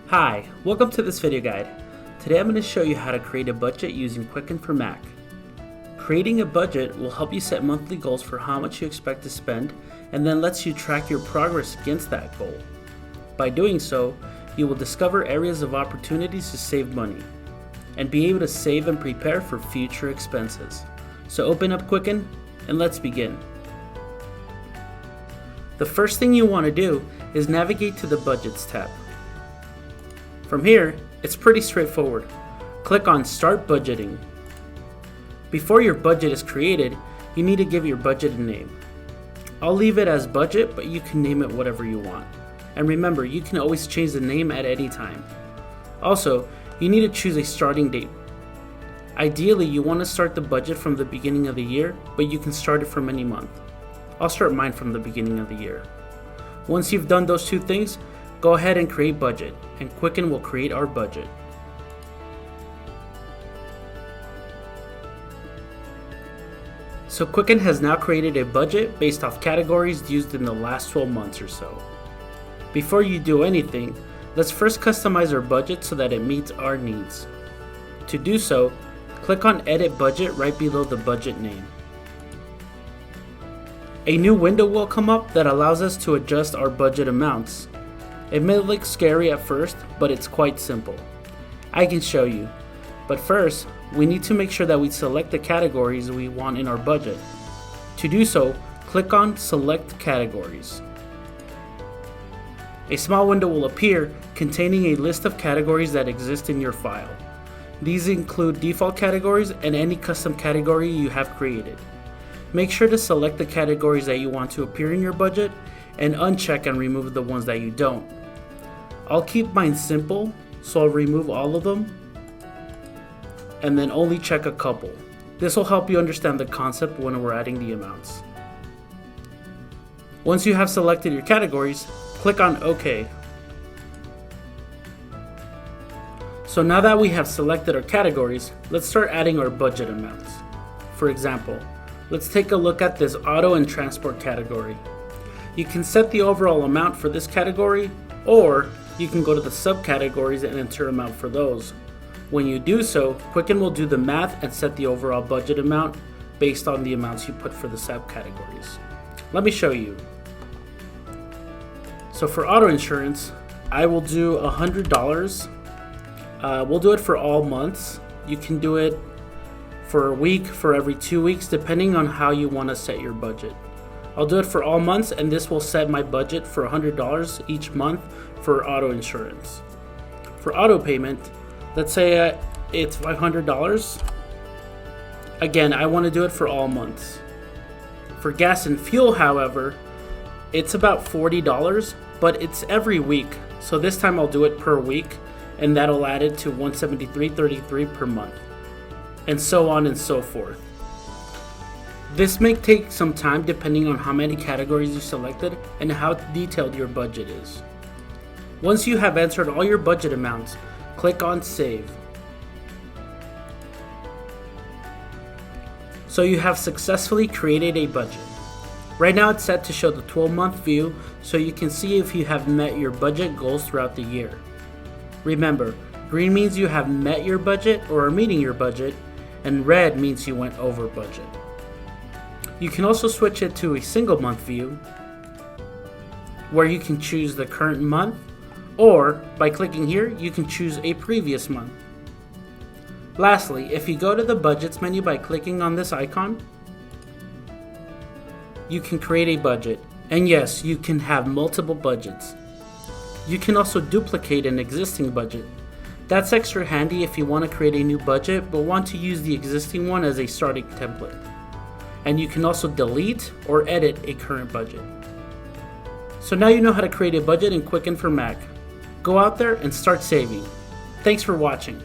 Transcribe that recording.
Hi, welcome to this video guide. Today I'm going to show you how to create a budget using Quicken for Mac. Creating a budget will help you set monthly goals for how much you expect to spend and then lets you track your progress against that goal. By doing so, you will discover areas of opportunities to save money and be able to save and prepare for future expenses. So open up Quicken and let's begin. The first thing you want to do is navigate to the Budgets tab. From here, it's pretty straightforward. Click on Start Budgeting. Before your budget is created, you need to give your budget a name. I'll leave it as budget, but you can name it whatever you want. And remember, you can always change the name at any time. Also, you need to choose a starting date. Ideally, you want to start the budget from the beginning of the year, but you can start it from any month. I'll start mine from the beginning of the year. Once you've done those two things, go ahead and create budget, and Quicken will create our budget. So Quicken has now created a budget based off categories used in the last 12 months or so. Before you do anything, let's first customize our budget so that it meets our needs. To do so, click on Edit Budget right below the budget name. A new window will come up that allows us to adjust our budget amounts. It may look scary at first, but it's quite simple. I can show you, but first, we need to make sure that we select the categories we want in our budget. To do so, click on Select Categories. A small window will appear containing a list of categories that exist in your file. These include default categories and any custom category you have created. Make sure to select the categories that you want to appear in your budget and uncheck and remove the ones that you don't. I'll keep mine simple, so I'll remove all of them and then only check a couple. This will help you understand the concept when we're adding the amounts. Once you have selected your categories, click on OK. So now that we have selected our categories, let's start adding our budget amounts. For example, let's take a look at this auto and transport category. You can set the overall amount for this category, or you can go to the subcategories and enter amount for those. When you do so, Quicken will do the math and set the overall budget amount based on the amounts you put for the subcategories. Let me show you. So for auto insurance, I will do $100. We'll do it for all months. You can do it for a week, for every 2 weeks, depending on how you want to set your budget. I'll do it for all months, and this will set my budget for $100 each month for auto insurance. For auto payment, let's say it's $500. Again, I want to do it for all months. For gas and fuel, however, it's about $40, but it's every week. So this time I'll do it per week, and that'll add it to $173.33 per month, and so on and so forth. This may take some time depending on how many categories you selected and how detailed your budget is. Once you have entered all your budget amounts, click on Save. So you have successfully created a budget. Right now it's set to show the 12-month view so you can see if you have met your budget goals throughout the year. Remember, green means you have met your budget or are meeting your budget, and red means you went over budget. You can also switch it to a single month view where you can choose the current month, or by clicking here, you can choose a previous month. Lastly, if you go to the Budgets menu by clicking on this icon, you can create a budget. And yes, you can have multiple budgets. You can also duplicate an existing budget. That's extra handy if you want to create a new budget but want to use the existing one as a starting template. And you can also delete or edit a current budget. So now you know how to create a budget in Quicken for Mac. Go out there and start saving. Thanks for watching.